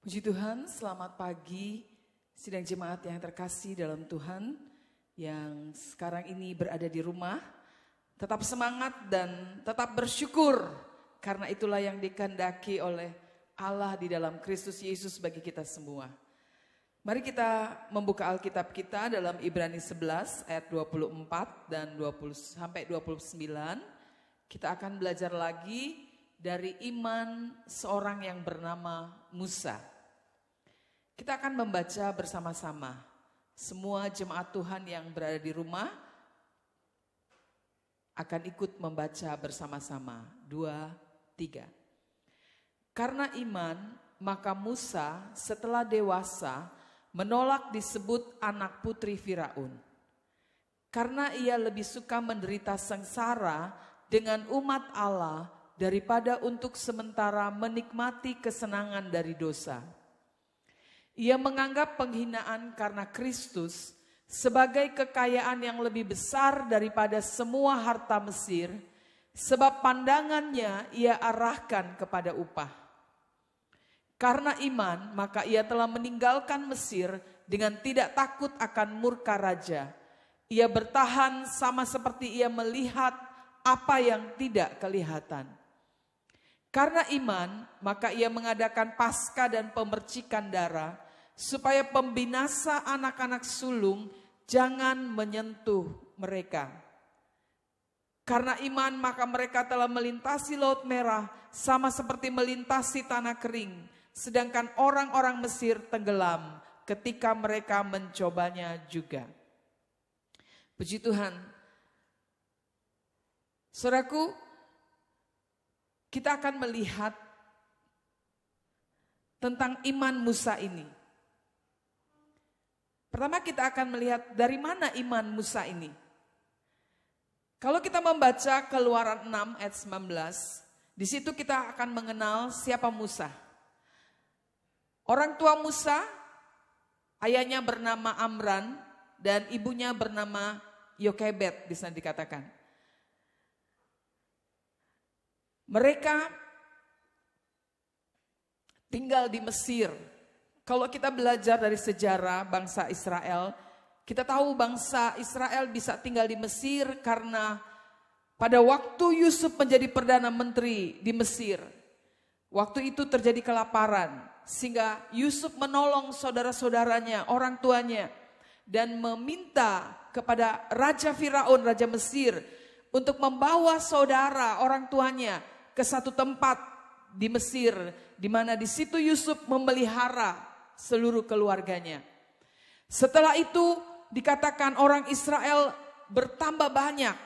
Puji Tuhan, selamat pagi sidang jemaat yang terkasih dalam Tuhan yang sekarang ini berada di rumah. Tetap semangat dan tetap bersyukur karena itulah yang dikehendaki oleh Allah di dalam Kristus Yesus bagi kita semua. Mari kita membuka Alkitab kita dalam Ibrani 11 ayat 24 dan 20 sampai 29. Kita akan belajar lagi dari iman seorang yang bernama Musa. Kita akan membaca bersama-sama. Semua jemaat Tuhan yang berada di rumah akan ikut membaca bersama-sama. 2, 3. Karena iman, maka Musa setelah dewasa menolak disebut anak putri Firaun. Karena ia lebih suka menderita sengsara dengan umat Allah daripada untuk sementara menikmati kesenangan dari dosa. Ia menganggap penghinaan karena Kristus sebagai kekayaan yang lebih besar daripada semua harta Mesir, sebab pandangannya ia arahkan kepada upah. Karena iman, maka ia telah meninggalkan Mesir dengan tidak takut akan murka raja. Ia bertahan sama seperti ia melihat apa yang tidak kelihatan. Karena iman, maka ia mengadakan Paskah dan pemercikan darah, supaya pembinasa anak-anak sulung jangan menyentuh mereka. Karena iman, maka mereka telah melintasi Laut Merah sama seperti melintasi tanah kering, sedangkan orang-orang Mesir tenggelam ketika mereka mencobanya juga. Puji Tuhan. Saudaraku, kita akan melihat tentang iman Musa ini. Pertama kita akan melihat dari mana iman Musa ini. Kalau kita membaca Keluaran 6 ayat 19, di situ kita akan mengenal siapa Musa. Orang tua Musa, ayahnya bernama Amran dan ibunya bernama Yokebed, bisa dikatakan. Mereka tinggal di Mesir. Kalau kita belajar dari sejarah bangsa Israel, kita tahu bangsa Israel bisa tinggal di Mesir karena pada waktu Yusuf menjadi Perdana Menteri di Mesir, waktu itu terjadi kelaparan sehingga Yusuf menolong saudara-saudaranya, orang tuanya dan meminta kepada Raja Firaun, Raja Mesir untuk membawa saudara orang tuanya ke satu tempat di Mesir di mana di situ Yusuf memelihara seluruh keluarganya. Setelah itu dikatakan orang Israel bertambah banyak.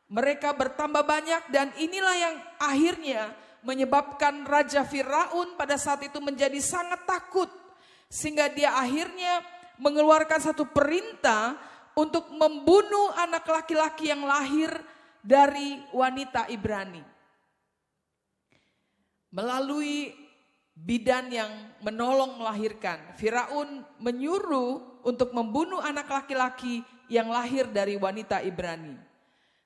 Mereka bertambah banyak dan inilah yang akhirnya menyebabkan Raja Firaun pada saat itu menjadi sangat takut. Sehingga dia akhirnya mengeluarkan satu perintah untuk membunuh anak laki-laki yang lahir dari wanita Ibrani. Melalui bidan yang menolong melahirkan, Firaun menyuruh untuk membunuh anak laki-laki yang lahir dari wanita Ibrani.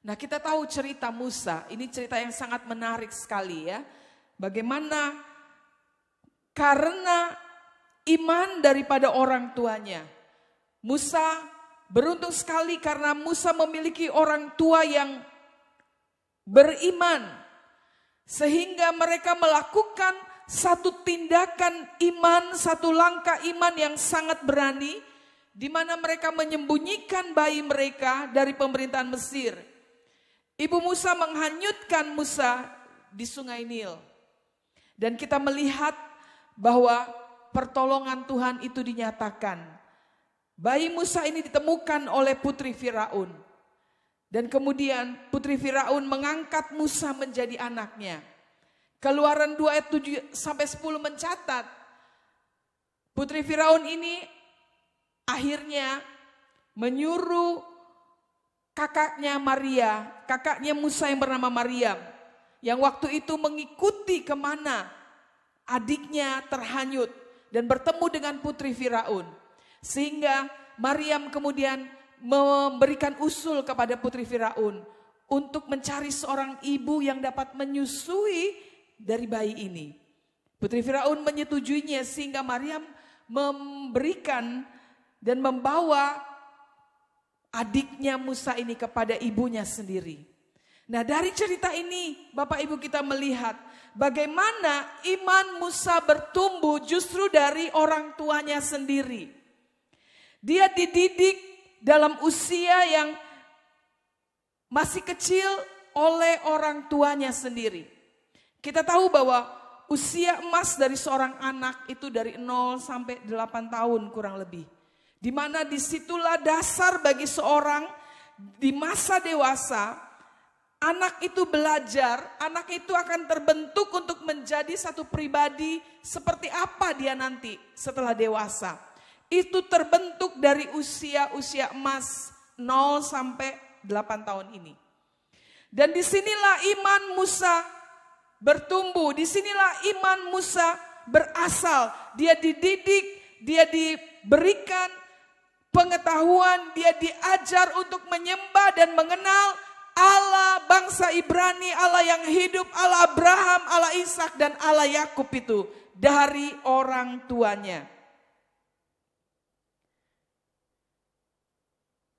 Nah, kita tahu cerita Musa, ini cerita yang sangat menarik sekali ya. Bagaimana karena iman daripada orang tuanya. Musa beruntung sekali karena Musa memiliki orang tua yang beriman. Sehingga mereka melakukan satu tindakan iman, satu langkah iman yang sangat berani, di mana mereka menyembunyikan bayi mereka dari pemerintahan Mesir. Ibu Musa menghanyutkan Musa di Sungai Nil. Dan kita melihat bahwa pertolongan Tuhan itu dinyatakan. Bayi Musa ini ditemukan oleh putri Firaun. Dan kemudian putri Firaun mengangkat Musa menjadi anaknya. Keluaran 2 ayat 7 sampai 10 mencatat putri Firaun ini akhirnya menyuruh kakaknya Maria, kakaknya Musa yang bernama Maryam, yang waktu itu mengikuti kemana adiknya terhanyut dan bertemu dengan putri Firaun. Sehingga Maryam kemudian memberikan usul kepada putri Firaun untuk mencari seorang ibu yang dapat menyusui dari bayi ini. Putri Firaun menyetujuinya sehingga Maryam memberikan dan membawa adiknya Musa ini kepada ibunya sendiri. Nah, dari cerita ini Bapak Ibu kita melihat bagaimana iman Musa bertumbuh justru dari orang tuanya sendiri. Dia dididik dalam usia yang masih kecil oleh orang tuanya sendiri. Kita tahu bahwa usia emas dari seorang anak itu dari 0 sampai 8 tahun kurang lebih. Di mana disitulah dasar bagi seorang di masa dewasa, anak itu belajar, anak itu akan terbentuk untuk menjadi satu pribadi seperti apa dia nanti setelah dewasa. Itu terbentuk dari usia emas 0 sampai 8 tahun ini. Dan disinilah iman Musa bertumbuh, disinilah iman Musa berasal. Dia dididik, dia diberikan pengetahuan, dia diajar untuk menyembah dan mengenal Allah bangsa Ibrani, Allah yang hidup, Allah Abraham, Allah Ishak dan Allah Yakub itu dari orang tuanya.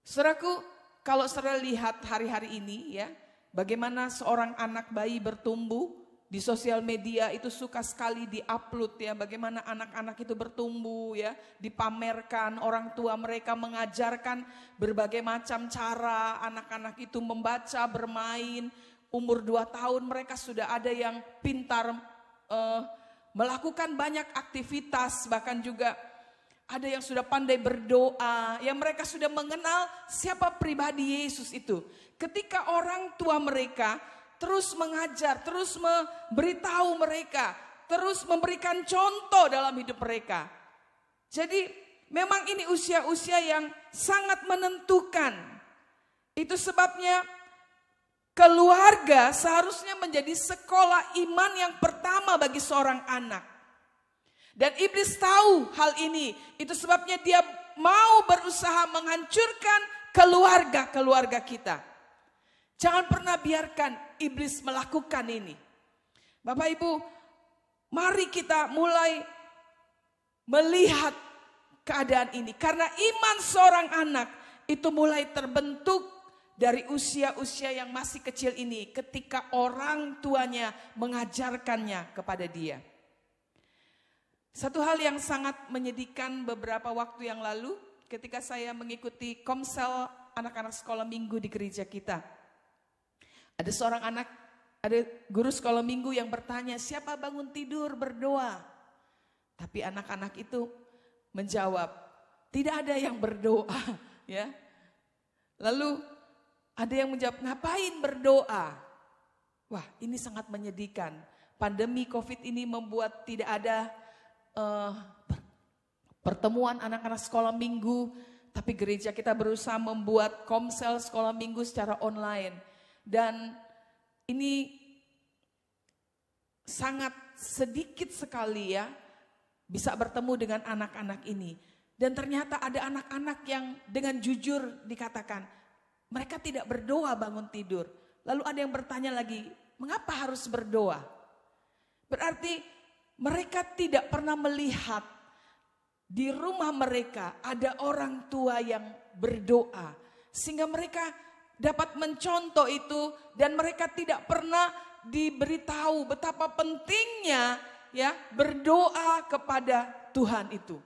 Saudaraku, kalau saudara lihat hari-hari ini ya, bagaimana seorang anak bayi bertumbuh. Di sosial media itu suka sekali di-upload ya, bagaimana anak-anak itu bertumbuh ya, dipamerkan, orang tua mereka mengajarkan berbagai macam cara anak-anak itu membaca, bermain. Umur 2 tahun mereka sudah ada yang pintar melakukan banyak aktivitas, bahkan juga ada yang sudah pandai berdoa, yang mereka sudah mengenal siapa pribadi Yesus itu. Ketika orang tua mereka terus mengajar, terus memberitahu mereka, terus memberikan contoh dalam hidup mereka. Jadi memang ini usia-usia yang sangat menentukan. Itu sebabnya keluarga seharusnya menjadi sekolah iman yang pertama bagi seorang anak. Dan iblis tahu hal ini, itu sebabnya dia mau berusaha menghancurkan keluarga kita. Jangan pernah biarkan iblis melakukan ini. Bapak Ibu, mari kita mulai melihat keadaan ini. Karena iman seorang anak itu mulai terbentuk dari usia-usia yang masih kecil ini. Ketika orang tuanya mengajarkannya kepada dia. Satu hal yang sangat menyedihkan beberapa waktu yang lalu. Ketika saya mengikuti komsel anak-anak sekolah minggu di gereja kita. Ada seorang anak, ada guru sekolah minggu yang bertanya, siapa bangun tidur berdoa? Tapi anak-anak itu menjawab, tidak ada yang berdoa. Ya. Lalu ada yang menjawab, ngapain berdoa? Wah, ini sangat menyedihkan. Pandemi COVID ini membuat tidak ada pertemuan anak-anak sekolah minggu. Tapi gereja kita berusaha membuat komsel sekolah minggu secara online. Dan ini sangat sedikit sekali ya bisa bertemu dengan anak-anak ini. Dan ternyata ada anak-anak yang dengan jujur dikatakan mereka tidak berdoa bangun tidur. Lalu ada yang bertanya lagi, mengapa harus berdoa? Berarti mereka tidak pernah melihat di rumah mereka ada orang tua yang berdoa. Sehingga mereka dapat mencontoh itu dan mereka tidak pernah diberitahu betapa pentingnya ya berdoa kepada Tuhan itu.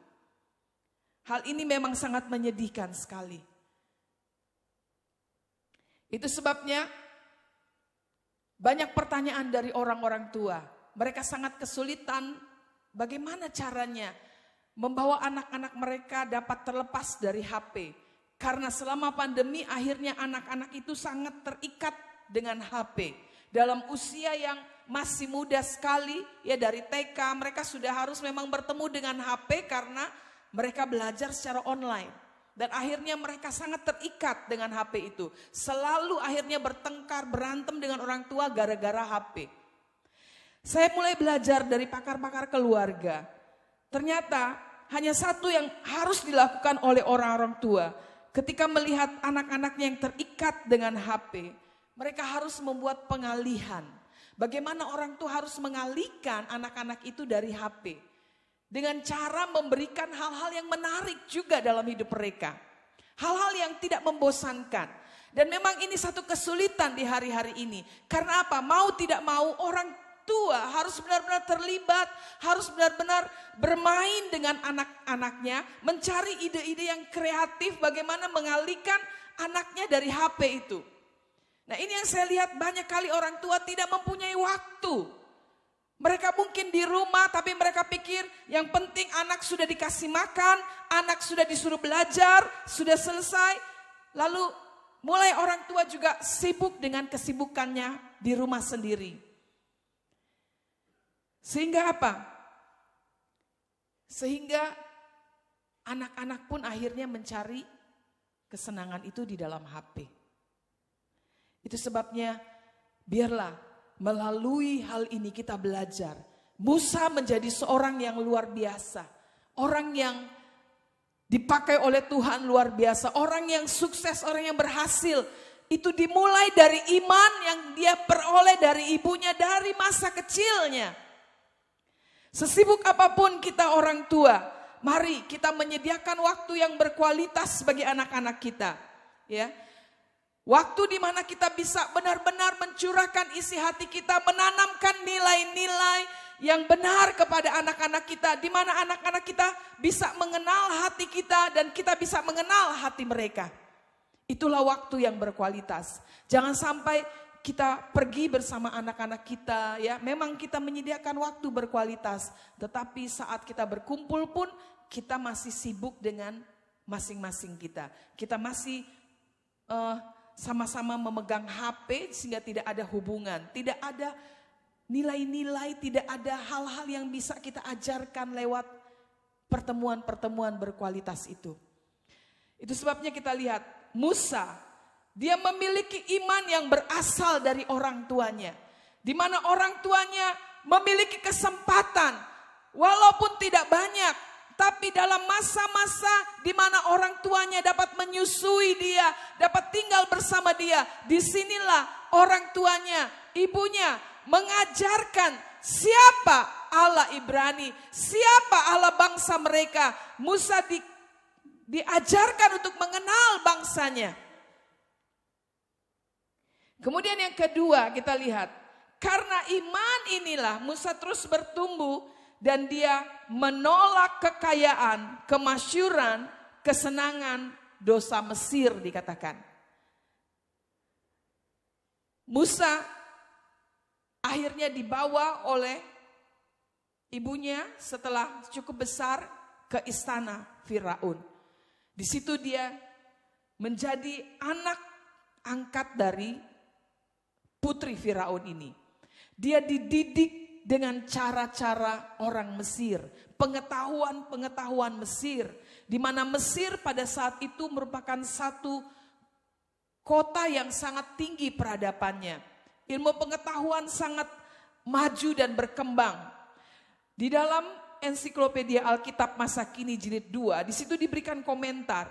Hal ini memang sangat menyedihkan sekali. Itu sebabnya banyak pertanyaan dari orang-orang tua. Mereka sangat kesulitan bagaimana caranya membawa anak-anak mereka dapat terlepas dari HP. Karena selama pandemi akhirnya anak-anak itu sangat terikat dengan HP. Dalam usia yang masih muda sekali, ya dari TK mereka sudah harus memang bertemu dengan HP karena mereka belajar secara online. Dan akhirnya mereka sangat terikat dengan HP itu. Selalu akhirnya bertengkar, berantem dengan orang tua gara-gara HP. Saya mulai belajar dari pakar-pakar keluarga. Ternyata hanya satu yang harus dilakukan oleh orang-orang tua. Ketika melihat anak-anaknya yang terikat dengan HP, mereka harus membuat pengalihan. Bagaimana orang tua harus mengalihkan anak-anak itu dari HP. Dengan cara memberikan hal-hal yang menarik juga dalam hidup mereka. Hal-hal yang tidak membosankan. Dan memang ini satu kesulitan di hari-hari ini. Karena apa? Mau tidak mau orang tua harus benar-benar terlibat. Harus benar-benar bermain dengan anak-anaknya. Mencari ide-ide yang kreatif bagaimana mengalihkan anaknya dari HP itu. Nah, ini yang saya lihat banyak kali orang tua tidak mempunyai waktu. Mereka mungkin di rumah tapi mereka pikir yang penting anak sudah dikasih makan, anak sudah disuruh belajar, sudah selesai. Lalu mulai orang tua juga sibuk dengan kesibukannya di rumah sendiri. Sehingga apa? Sehingga anak-anak pun akhirnya mencari kesenangan itu di dalam HP. Itu sebabnya biarlah melalui hal ini kita belajar. Musa menjadi seorang yang luar biasa. Orang yang dipakai oleh Tuhan luar biasa. Orang yang sukses, orang yang berhasil. Itu dimulai dari iman yang dia peroleh dari ibunya dari masa kecilnya. Sesibuk apapun kita orang tua, mari kita menyediakan waktu yang berkualitas bagi anak-anak kita. Ya. Waktu di mana kita bisa benar-benar mencurahkan isi hati kita, menanamkan nilai-nilai yang benar kepada anak-anak kita, di mana anak-anak kita bisa mengenal hati kita dan kita bisa mengenal hati mereka. Itulah waktu yang berkualitas. Jangan sampai kita pergi bersama anak-anak kita, ya. Memang kita menyediakan waktu berkualitas, tetapi saat kita berkumpul pun kita masih sibuk dengan masing-masing kita. Kita masih sama-sama memegang HP sehingga tidak ada hubungan, tidak ada nilai-nilai, tidak ada hal-hal yang bisa kita ajarkan lewat pertemuan-pertemuan berkualitas itu. Itu sebabnya kita lihat Musa, dia memiliki iman yang berasal dari orang tuanya. Di mana orang tuanya memiliki kesempatan walaupun tidak banyak. Tapi dalam masa-masa di mana orang tuanya dapat menyusui dia, dapat tinggal bersama dia, disinilah orang tuanya, ibunya mengajarkan siapa Allah Ibrani, siapa Allah bangsa mereka. Musa diajarkan untuk mengenal bangsanya. Kemudian yang kedua kita lihat, karena iman inilah Musa terus bertumbuh. Dan dia menolak kekayaan, kemasyuran, kesenangan, dosa Mesir dikatakan. Musa akhirnya dibawa oleh ibunya setelah cukup besar ke istana Firaun. Di situ dia menjadi anak angkat dari putri Firaun ini. Dia dididik dengan cara-cara orang Mesir, pengetahuan-pengetahuan Mesir, di mana Mesir pada saat itu merupakan satu kota yang sangat tinggi peradabannya. Ilmu pengetahuan sangat maju dan berkembang. Di dalam ensiklopedia Alkitab masa kini jilid 2, di situ diberikan komentar,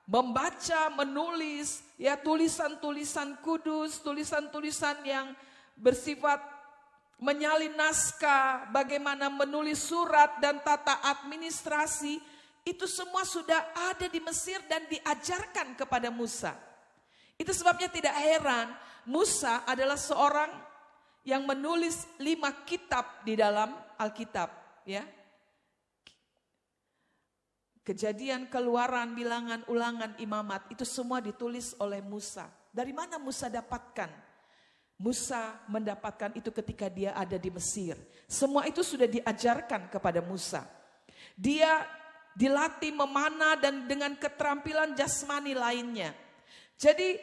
membaca, menulis, ya tulisan-tulisan kudus, tulisan-tulisan yang bersifat menyalin naskah, bagaimana menulis surat dan tata administrasi, itu semua sudah ada di Mesir dan diajarkan kepada Musa. Itu sebabnya tidak heran Musa adalah seorang yang menulis 5 kitab di dalam Alkitab, ya. Kejadian, Keluaran, Bilangan, Ulangan, Imamat, itu semua ditulis oleh Musa. Dari mana Musa dapatkan? Musa mendapatkan itu ketika dia ada di Mesir. Semua itu sudah diajarkan kepada Musa. Dia dilatih memanah dan dengan keterampilan jasmani lainnya. Jadi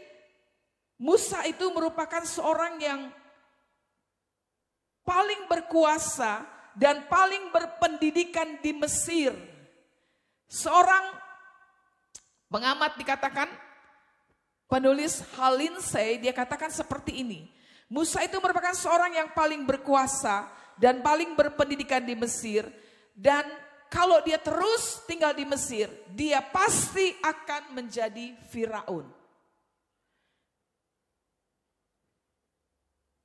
Musa itu merupakan seorang yang paling berkuasa dan paling berpendidikan di Mesir. Seorang pengamat dikatakan, penulis Hal Lindsey, dia katakan seperti ini. Musa itu merupakan seorang yang paling berkuasa dan paling berpendidikan di Mesir. Dan kalau dia terus tinggal di Mesir, dia pasti akan menjadi Firaun.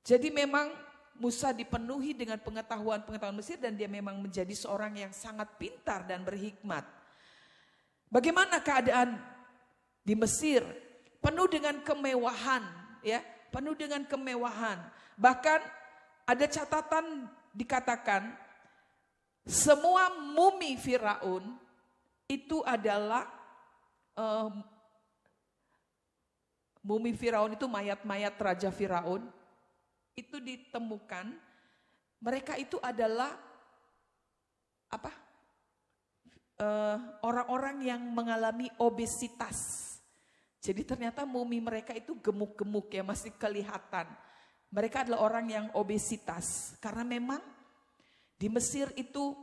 Jadi memang Musa dipenuhi dengan pengetahuan-pengetahuan Mesir dan dia memang menjadi seorang yang sangat pintar dan berhikmat. Bagaimana keadaan di Mesir? Penuh dengan kemewahan, ya, penuh dengan kemewahan. Bahkan ada catatan dikatakan semua mumi Firaun itu adalah mumi Firaun itu mayat-mayat Raja Firaun itu ditemukan. Mereka itu adalah orang-orang yang mengalami obesitas. Jadi ternyata mumi mereka itu gemuk-gemuk ya, masih kelihatan. Mereka adalah orang yang obesitas karena memang di Mesir itu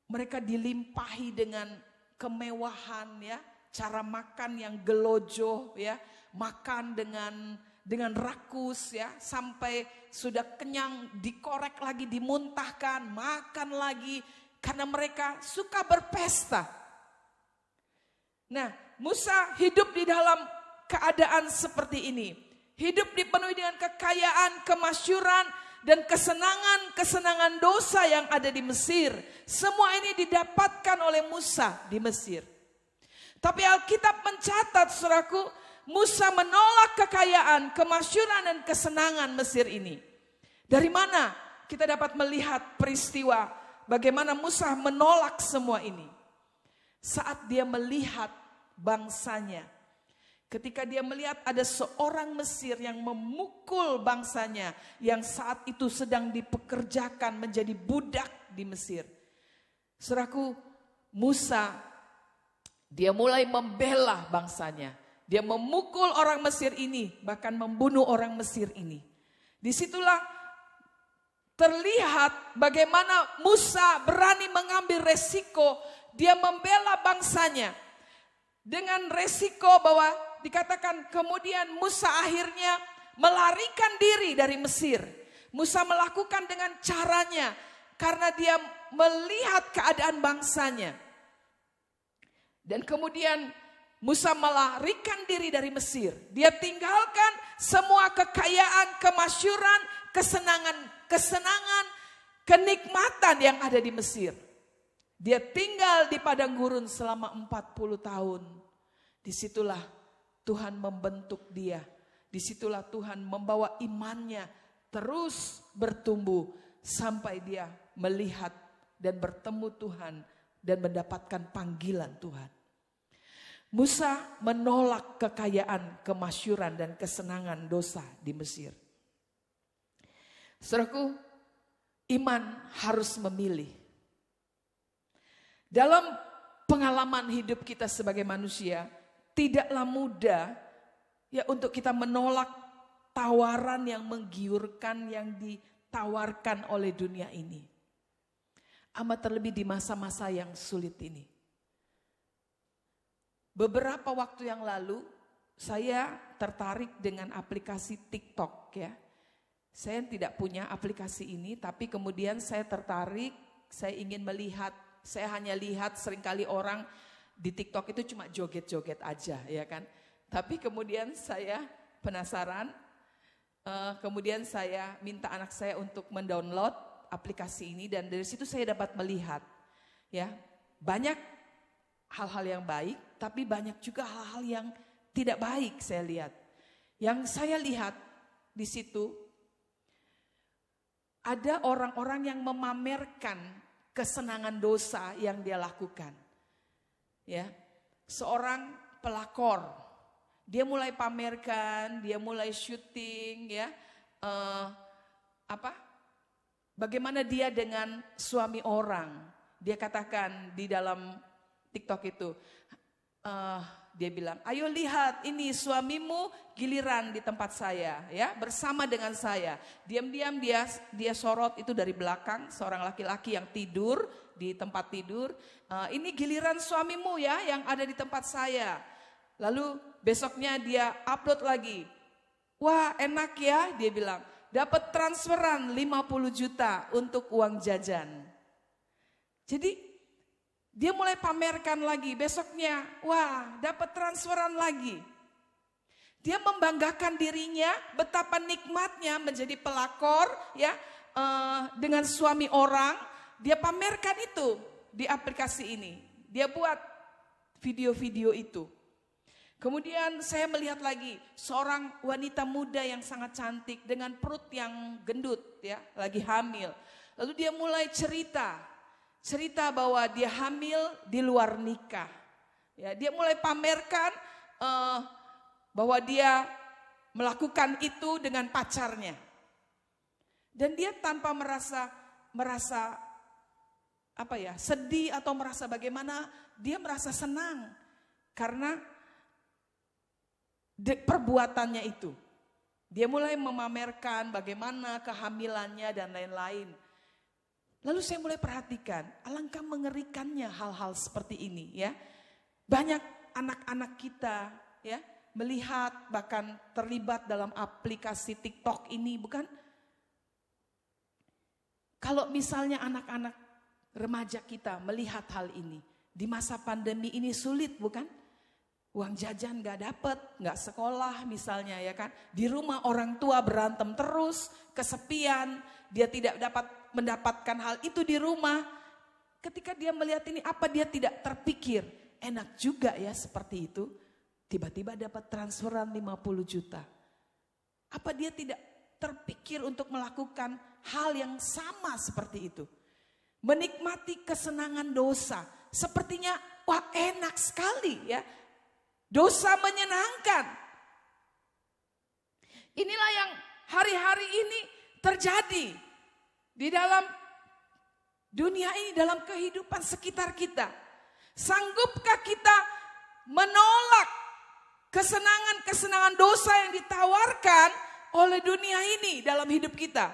mereka dilimpahi dengan kemewahan ya, cara makan yang gelojoh ya, makan dengan rakus ya, sampai sudah kenyang dikorek lagi, dimuntahkan, makan lagi karena mereka suka berpesta. Nah, Musa hidup di dalam keadaan seperti ini. Hidup dipenuhi dengan kekayaan, kemasyuran, dan kesenangan dosa yang ada di Mesir. Semua ini didapatkan oleh Musa di Mesir. Tapi Alkitab mencatat, saudaraku, Musa menolak kekayaan, kemasyuran, dan kesenangan Mesir ini. Dari mana kita dapat melihat peristiwa bagaimana Musa menolak semua ini? Saat dia melihat bangsanya. Ketika dia melihat ada seorang Mesir yang memukul bangsanya yang saat itu sedang dipekerjakan menjadi budak di Mesir. Saudaraku, Musa dia mulai membela bangsanya. Dia memukul orang Mesir ini, bahkan membunuh orang Mesir ini. Disitulah terlihat bagaimana Musa berani mengambil resiko. Dia membela bangsanya dengan resiko bahwa dikatakan kemudian Musa akhirnya melarikan diri dari Mesir. Musa melakukan dengan caranya karena dia melihat keadaan bangsanya. Dan kemudian Musa melarikan diri dari Mesir. Dia tinggalkan semua kekayaan, kemasyuran, kesenangan, kenikmatan yang ada di Mesir. Dia tinggal di padang gurun selama 40 tahun. Disitulah Tuhan membentuk dia. Disitulah Tuhan membawa imannya terus bertumbuh sampai dia melihat dan bertemu Tuhan dan mendapatkan panggilan Tuhan. Musa menolak kekayaan, kemasyuran, dan kesenangan dosa di Mesir. Saudaraku, iman harus memilih. Dalam pengalaman hidup kita sebagai manusia, tidaklah mudah ya untuk kita menolak tawaran yang menggiurkan yang ditawarkan oleh dunia ini. Amat terlebih di masa-masa yang sulit ini. Beberapa waktu yang lalu saya tertarik dengan aplikasi TikTok ya. Saya tidak punya aplikasi ini, tapi kemudian saya tertarik, saya ingin melihat. Saya hanya lihat seringkali orang di TikTok itu cuma joget-joget aja ya kan. Tapi kemudian saya penasaran, kemudian saya minta anak saya untuk mendownload aplikasi ini dan dari situ saya dapat melihat ya banyak hal-hal yang baik, tapi banyak juga hal-hal yang tidak baik saya lihat. Yang saya lihat di situ ada orang-orang yang memamerkan kesenangan dosa yang dia lakukan. Ya, seorang pelakor, dia mulai pamerkan, dia mulai syuting, ya, bagaimana dia dengan suami orang. Dia katakan di dalam TikTok itu, dia bilang, ayo lihat ini suamimu giliran di tempat saya, ya, bersama dengan saya. Diam-diam dia sorot itu dari belakang seorang laki-laki yang tidur di tempat tidur. Ini giliran suamimu ya yang ada di tempat saya. Lalu besoknya dia upload lagi. Wah enak ya, dia bilang. Dapat transferan 50 juta untuk uang jajan. Jadi dia mulai pamerkan lagi. Besoknya, wah dapat transferan lagi. Dia membanggakan dirinya betapa nikmatnya menjadi pelakor, ya, dengan suami orang, dia pamerkan itu di aplikasi ini. Dia buat video-video itu. Kemudian saya melihat lagi seorang wanita muda yang sangat cantik dengan perut yang gendut, ya, lagi hamil. Lalu dia mulai cerita bahwa dia hamil di luar nikah. Ya, dia mulai pamerkan bahwa dia melakukan itu dengan pacarnya. Dan dia tanpa merasa sedih atau merasa bagaimana, dia merasa senang karena perbuatannya itu. Dia mulai memamerkan bagaimana kehamilannya dan lain-lain. Lalu saya mulai perhatikan, alangkah mengerikannya hal-hal seperti ini, ya. Banyak anak-anak kita, ya, melihat bahkan terlibat dalam aplikasi TikTok ini, bukan? Kalau misalnya anak-anak remaja kita melihat hal ini, di masa pandemi ini sulit, bukan? Uang jajan gak dapet, gak sekolah misalnya, ya kan. Di rumah orang tua berantem terus, kesepian, dia tidak dapat mendapatkan hal itu di rumah. Ketika dia melihat ini, apa dia tidak terpikir, enak juga ya seperti itu. Tiba-tiba dapat transferan 50 juta. Apa dia tidak terpikir untuk melakukan hal yang sama seperti itu? Menikmati kesenangan dosa. Sepertinya wah enak sekali ya. Dosa menyenangkan. Inilah yang hari-hari ini terjadi di dalam dunia ini, dalam kehidupan sekitar kita. Sanggupkah kita menolak kesenangan-kesenangan dosa yang ditawarkan oleh dunia ini dalam hidup kita?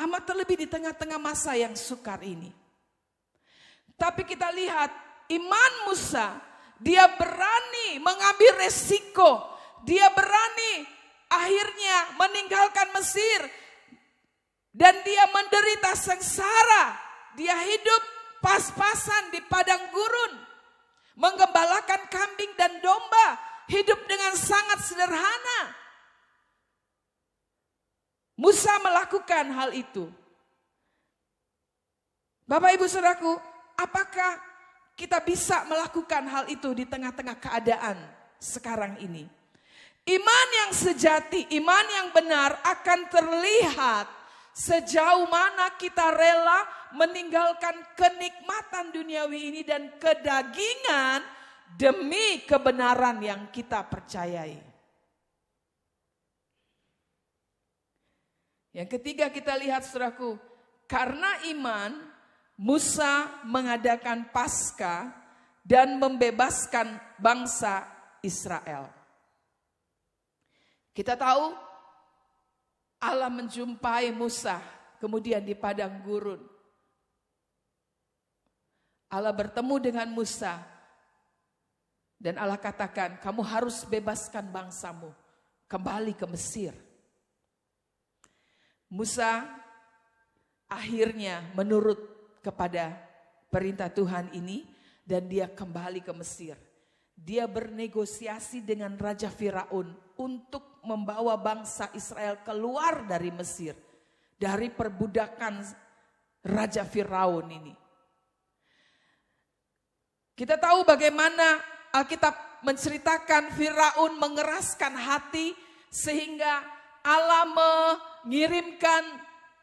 Amat terlebih di tengah-tengah masa yang sukar ini. Tapi kita lihat iman Musa, dia berani mengambil resiko. Dia berani akhirnya meninggalkan Mesir. Dan dia menderita sengsara. Dia hidup pas-pasan di padang gurun. Menggembalakan kambing dan domba. Hidup dengan sangat sederhana. Musa melakukan hal itu. Bapak Ibu Saudaraku, apakah kita bisa melakukan hal itu di tengah-tengah keadaan sekarang ini? Iman yang sejati, iman yang benar akan terlihat sejauh mana kita rela meninggalkan kenikmatan duniawi ini dan kedagingan demi kebenaran yang kita percayai. Yang ketiga kita lihat saudaraku, karena iman Musa mengadakan Paskah dan membebaskan bangsa Israel. Kita tahu Allah menjumpai Musa kemudian di padang gurun. Allah bertemu dengan Musa dan Allah katakan, kamu harus bebaskan bangsamu kembali ke Mesir. Musa akhirnya menurut kepada perintah Tuhan ini dan dia kembali ke Mesir. Dia bernegosiasi dengan Raja Firaun untuk membawa bangsa Israel keluar dari Mesir, dari perbudakan Raja Firaun ini. Kita tahu bagaimana Alkitab menceritakan Firaun mengeraskan hati sehingga Allah mengirimkan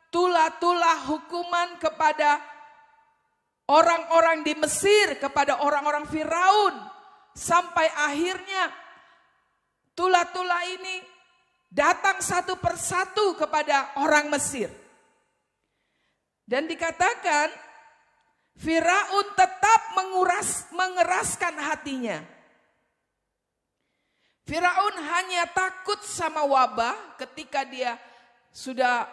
tulah-tulah hukuman kepada orang-orang di Mesir, kepada orang-orang Firaun. Sampai akhirnya tulah-tulah ini datang satu persatu kepada orang Mesir. Dan dikatakan Firaun tetap mengeraskan hatinya. Firaun hanya takut sama wabah ketika dia sudah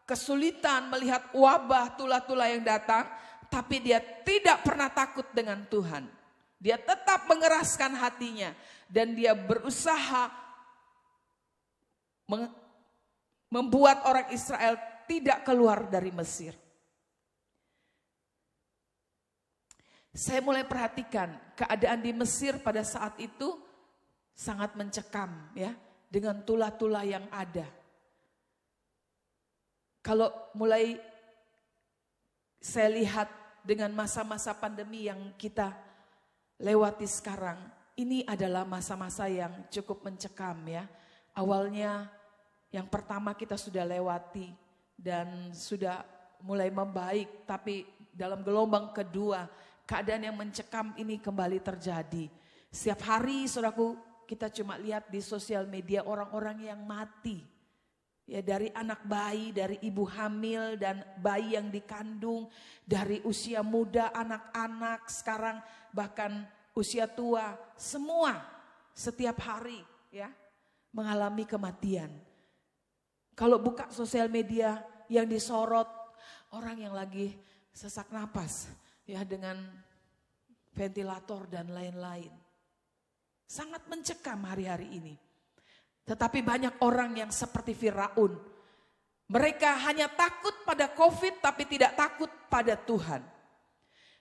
kesulitan melihat wabah tulah-tulah yang datang. Tapi dia tidak pernah takut dengan Tuhan. Dia tetap mengeraskan hatinya. Dan dia berusaha membuat orang Israel tidak keluar dari Mesir. Saya mulai perhatikan keadaan di Mesir pada saat itu sangat mencekam ya, dengan tulah-tulah yang ada. Kalau mulai saya lihat dengan masa-masa pandemi yang kita lewati sekarang, ini adalah masa-masa yang cukup mencekam ya. Awalnya yang pertama kita sudah lewati dan sudah mulai membaik, tapi dalam gelombang kedua keadaan yang mencekam ini kembali terjadi. Setiap hari saudaraku kita cuma lihat di sosial media orang-orang yang mati. Ya, dari anak bayi, dari ibu hamil dan bayi yang dikandung, dari usia muda, anak-anak, sekarang bahkan usia tua, semua setiap hari ya mengalami kematian. Kalau buka sosial media yang disorot orang yang lagi sesak napas ya dengan ventilator dan lain-lain. Sangat mencekam hari-hari ini. Tetapi banyak orang yang seperti Firaun. Mereka hanya takut pada COVID tapi tidak takut pada Tuhan.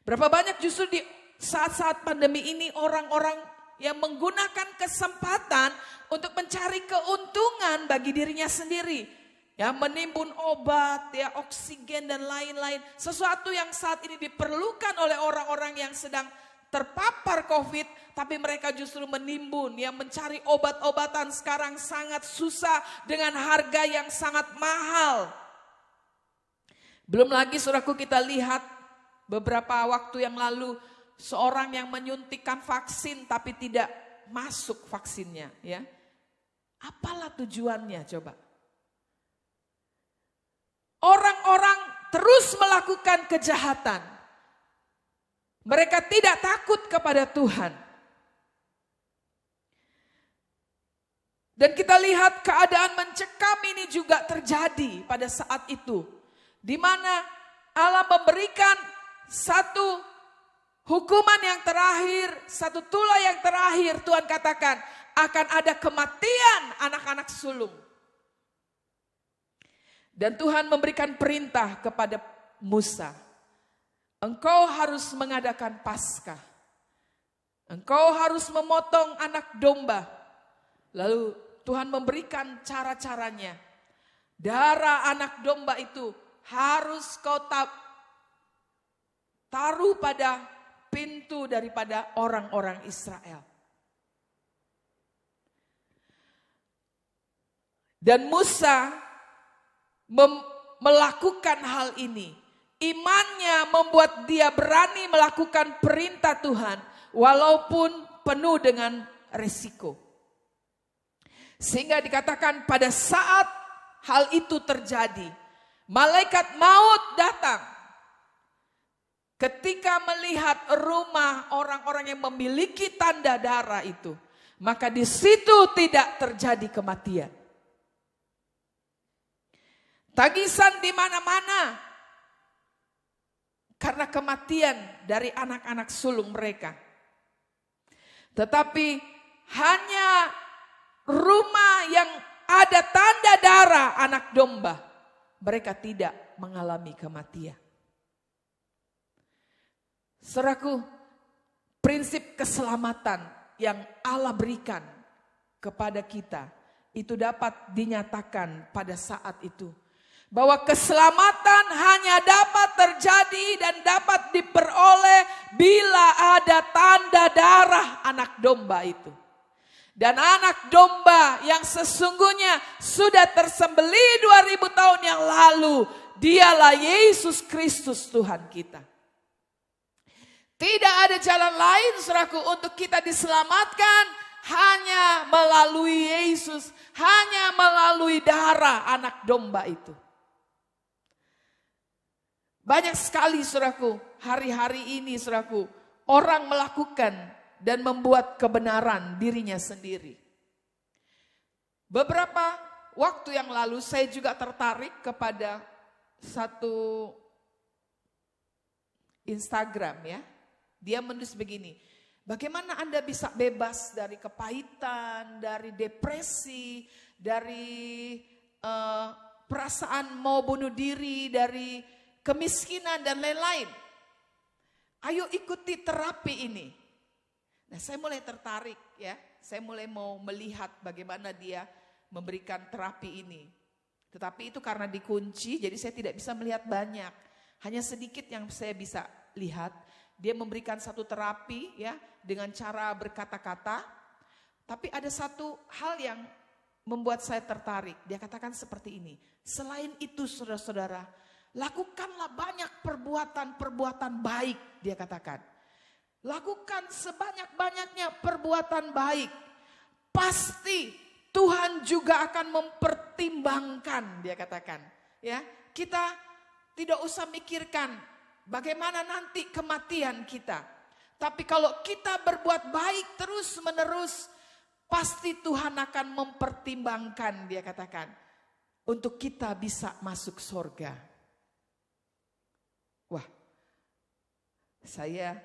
Berapa banyak justru di saat-saat pandemi ini orang-orang yang menggunakan kesempatan untuk mencari keuntungan bagi dirinya sendiri. Ya, menimbun obat, ya, oksigen dan lain-lain. Sesuatu yang saat ini diperlukan oleh orang-orang yang sedang terpapar COVID, tapi mereka justru menimbun, yang mencari obat-obatan sekarang sangat susah dengan harga yang sangat mahal. Belum lagi saudaraku kita lihat beberapa waktu yang lalu seorang yang menyuntikkan vaksin tapi tidak masuk vaksinnya, ya. Apalah tujuannya coba? Orang-orang terus melakukan kejahatan. Mereka tidak takut kepada Tuhan. Dan kita lihat keadaan mencekam ini juga terjadi pada saat itu. Di mana Allah memberikan satu hukuman yang terakhir, satu tulah yang terakhir. Tuhan katakan akan ada kematian anak-anak sulung. Dan Tuhan memberikan perintah kepada Musa. Engkau harus mengadakan Paskah. Engkau harus memotong anak domba. Lalu Tuhan memberikan cara-caranya. Darah anak domba itu harus kau taruh pada pintu daripada orang-orang Israel. Dan Musa melakukan hal ini. Imannya membuat dia berani melakukan perintah Tuhan walaupun penuh dengan resiko. Sehingga dikatakan pada saat hal itu terjadi, malaikat maut datang. Ketika melihat rumah orang-orang yang memiliki tanda darah itu, maka di situ tidak terjadi kematian. Tangisan di mana-mana. Karena kematian dari anak-anak sulung mereka. Tetapi hanya rumah yang ada tanda darah anak domba, mereka tidak mengalami kematian. Saudaraku, prinsip keselamatan yang Allah berikan kepada kita, itu dapat dinyatakan pada saat itu. Bahwa keselamatan hanya dapat terjadi dan dapat diperoleh bila ada tanda darah anak domba itu. Dan anak domba yang sesungguhnya sudah tersembelih 2000 tahun yang lalu, dialah Yesus Kristus Tuhan kita. Tidak ada jalan lain saudaraku untuk kita diselamatkan hanya melalui Yesus, hanya melalui darah anak domba itu. Banyak sekali saudaraku, hari-hari ini saudaraku, orang melakukan dan membuat kebenaran dirinya sendiri. Beberapa waktu yang lalu saya juga tertarik kepada satu Instagram ya. Dia menulis begini, bagaimana Anda bisa bebas dari kepahitan, dari depresi, dari perasaan mau bunuh diri, dari kemiskinan dan lain-lain. Ayo ikuti terapi ini. Nah, saya mulai tertarik ya. Saya mulai mau melihat bagaimana dia memberikan terapi ini. Tetapi itu karena dikunci, jadi saya tidak bisa melihat banyak. Hanya sedikit yang saya bisa lihat. Dia memberikan satu terapi ya dengan cara berkata-kata. Tapi ada satu hal yang membuat saya tertarik. Dia katakan seperti ini. Selain itu saudara-saudara, lakukanlah banyak perbuatan-perbuatan baik, dia katakan. Lakukan sebanyak-banyaknya perbuatan baik. Pasti Tuhan juga akan mempertimbangkan, dia katakan. Ya, kita tidak usah mikirkan bagaimana nanti kematian kita. Tapi kalau kita berbuat baik terus-menerus, pasti Tuhan akan mempertimbangkan, dia katakan. Untuk kita bisa masuk surga. Wah, saya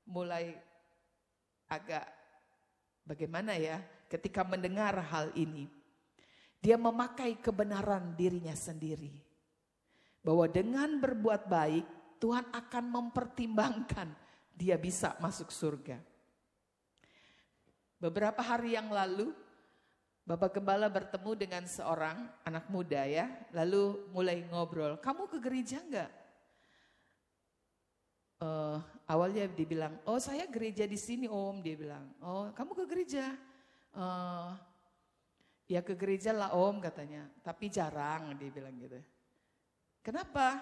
mulai agak bagaimana ya ketika mendengar hal ini. Dia memakai kebenaran dirinya sendiri. Bahwa dengan berbuat baik, Tuhan akan mempertimbangkan dia bisa masuk surga. Beberapa hari yang lalu, Bapak Gembala bertemu dengan seorang anak muda ya. Lalu mulai ngobrol, kamu ke gereja enggak? Awalnya dia bilang, oh saya gereja di sini om. Dia bilang, oh kamu ke gereja? Ya ke gereja lah om katanya, tapi jarang, dia bilang gitu. Kenapa?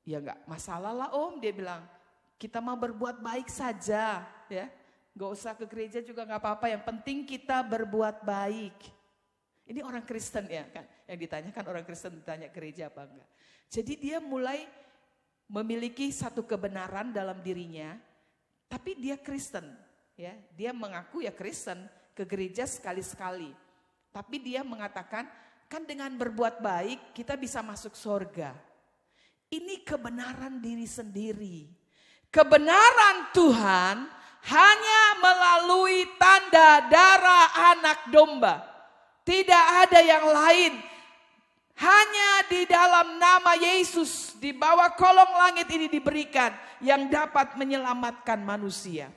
Ya enggak masalah lah om, dia bilang. Kita mau berbuat baik saja ya. Gak usah ke gereja juga gak apa-apa, yang penting kita berbuat baik. Ini orang Kristen ya kan, yang ditanyakan orang Kristen ditanya gereja apa enggak. Jadi dia mulai memiliki satu kebenaran dalam dirinya, tapi dia Kristen. Ya, dia mengaku ya Kristen, ke gereja sekali-sekali. Tapi dia mengatakan, kan dengan berbuat baik kita bisa masuk surga. Ini kebenaran diri sendiri. Kebenaran Tuhan hanya melalui tanda darah anak domba. Tidak ada yang lain. Hanya di dalam nama Yesus, di bawah kolong langit ini diberikan yang dapat menyelamatkan manusia.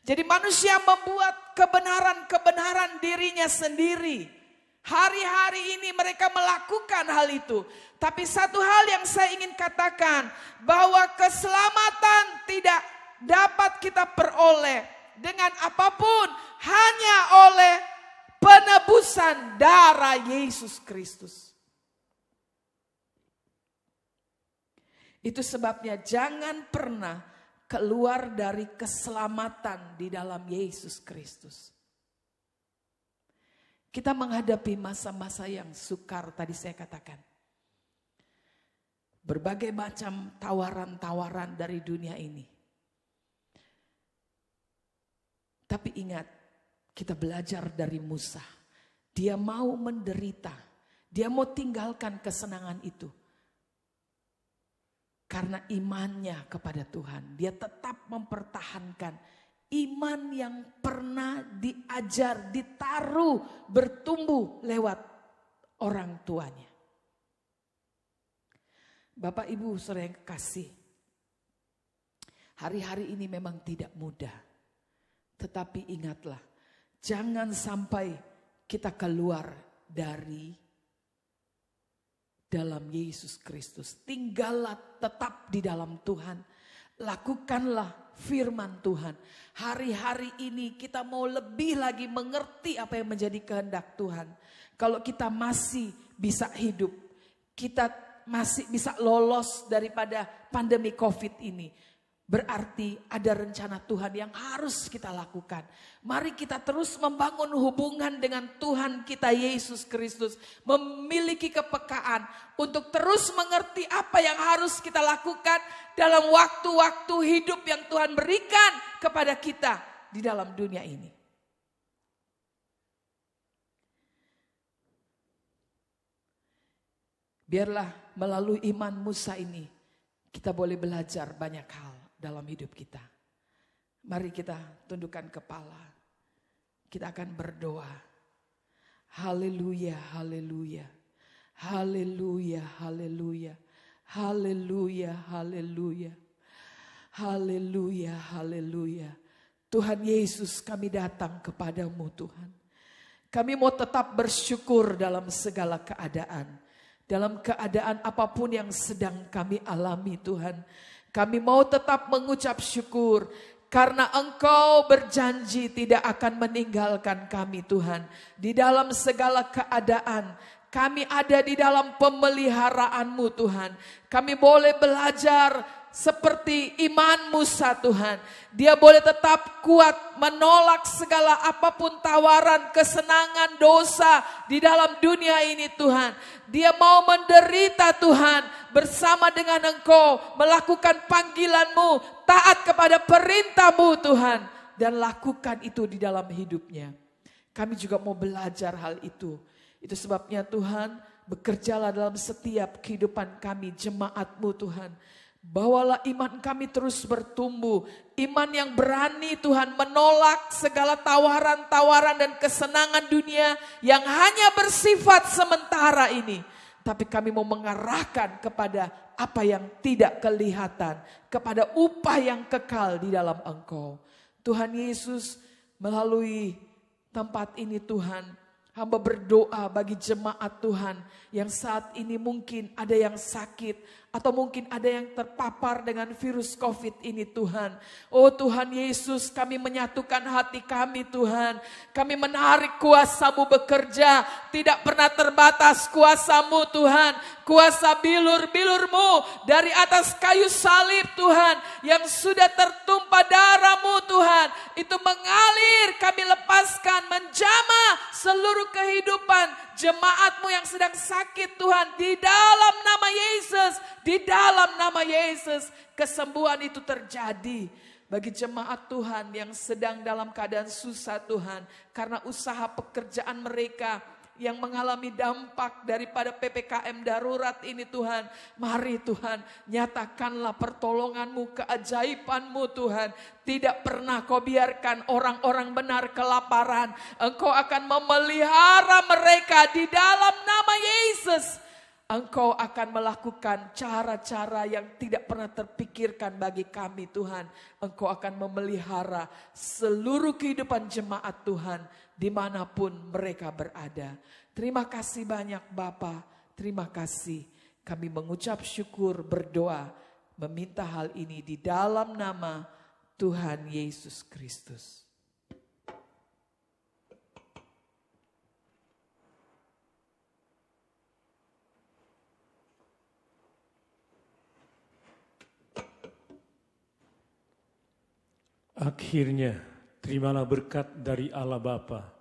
Jadi manusia membuat kebenaran-kebenaran dirinya sendiri. Hari-hari ini mereka melakukan hal itu. Tapi satu hal yang saya ingin katakan, bahwa keselamatan tidak dapat kita peroleh dengan apapun, hanya oleh penebusan darah Yesus Kristus. Itu sebabnya jangan pernah keluar dari keselamatan di dalam Yesus Kristus. Kita menghadapi masa-masa yang sukar tadi saya katakan. Berbagai macam tawaran-tawaran dari dunia ini. Tapi ingat, kita belajar dari Musa. Dia mau menderita. Dia mau tinggalkan kesenangan itu. Karena imannya kepada Tuhan, dia tetap mempertahankan iman yang pernah diajar, ditaruh, bertumbuh lewat orang tuanya. Bapak Ibu saudara yang kekasih, hari-hari ini memang tidak mudah. Tetapi ingatlah, jangan sampai kita keluar dari dalam Yesus Kristus. Tinggallah tetap di dalam Tuhan. Lakukanlah firman Tuhan. Hari-hari ini kita mau lebih lagi mengerti apa yang menjadi kehendak Tuhan. Kalau kita masih bisa hidup, kita masih bisa lolos daripada pandemi COVID ini, berarti ada rencana Tuhan yang harus kita lakukan. Mari kita terus membangun hubungan dengan Tuhan kita Yesus Kristus. Memiliki kepekaan untuk terus mengerti apa yang harus kita lakukan dalam waktu-waktu hidup yang Tuhan berikan kepada kita di dalam dunia ini. Biarlah melalui iman Musa ini kita boleh belajar banyak hal dalam hidup kita. Mari kita tundukkan kepala. Kita akan berdoa. Haleluya, haleluya. Haleluya, haleluya. Haleluya, haleluya. Haleluya, haleluya. Tuhan Yesus, kami datang kepadamu Tuhan. Kami mau tetap bersyukur dalam segala keadaan. Dalam keadaan apapun yang sedang kami alami Tuhan. Kami mau tetap mengucap syukur. Karena Engkau berjanji tidak akan meninggalkan kami Tuhan. Di dalam segala keadaan. Kami ada di dalam pemeliharaanmu Tuhan. Kami boleh belajar seperti iman Musa Tuhan. Dia boleh tetap kuat menolak segala apapun tawaran kesenangan dosa di dalam dunia ini Tuhan. Dia mau menderita Tuhan bersama dengan Engkau. Melakukan panggilan-Mu, taat kepada perintah-Mu Tuhan. Dan lakukan itu di dalam hidupnya. Kami juga mau belajar hal itu. Itu sebabnya Tuhan, bekerjalah dalam setiap kehidupan kami jemaat-Mu Tuhan. Bawalah iman kami terus bertumbuh. Iman yang berani Tuhan menolak segala tawaran-tawaran dan kesenangan dunia yang hanya bersifat sementara ini. Tapi kami mau mengarahkan kepada apa yang tidak kelihatan. Kepada upah yang kekal di dalam Engkau. Tuhan Yesus, melalui tempat ini Tuhan, hamba berdoa bagi jemaat Tuhan yang saat ini mungkin ada yang sakit atau mungkin ada yang terpapar dengan virus COVID ini Tuhan. Oh Tuhan Yesus, kami menyatukan hati kami Tuhan. Kami menarik kuasa-Mu bekerja, tidak pernah terbatas kuasa-Mu Tuhan. Kuasa bilur-bilur-Mu dari atas kayu salib Tuhan yang sudah tertumpah darah-Mu Tuhan. Itu mengalir, kami lepaskan, menjamah seluruh kehidupan jemaat-Mu yang sedang sakit Tuhan. Di dalam nama Yesus, di dalam nama Yesus, kesembuhan itu terjadi. Bagi jemaat Tuhan yang sedang dalam keadaan susah Tuhan. Karena usaha pekerjaan mereka yang mengalami dampak daripada PPKM darurat ini Tuhan. Mari Tuhan, nyatakanlah pertolongan-Mu, keajaiban-Mu Tuhan. Tidak pernah Kau biarkan orang-orang benar kelaparan. Engkau akan memelihara mereka di dalam nama Yesus. Engkau akan melakukan cara-cara yang tidak pernah terpikirkan bagi kami Tuhan. Engkau akan memelihara seluruh kehidupan jemaat Tuhan dimanapun mereka berada. Terima kasih banyak Bapa, terima kasih. Kami mengucap syukur, berdoa, meminta hal ini di dalam nama Tuhan Yesus Kristus. Akhirnya, terimalah berkat dari Allah Bapa,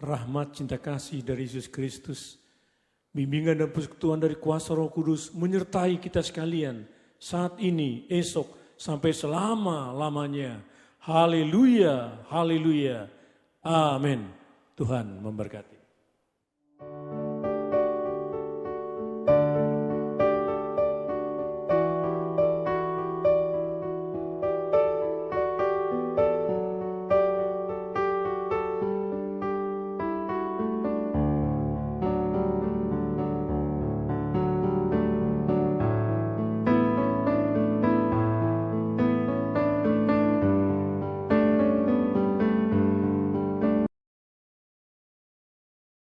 rahmat cinta kasih dari Yesus Kristus, bimbingan dan persekutuan dari kuasa Roh Kudus menyertai kita sekalian saat ini, esok, sampai selama-lamanya. Haleluya, haleluya, amin. Tuhan memberkati.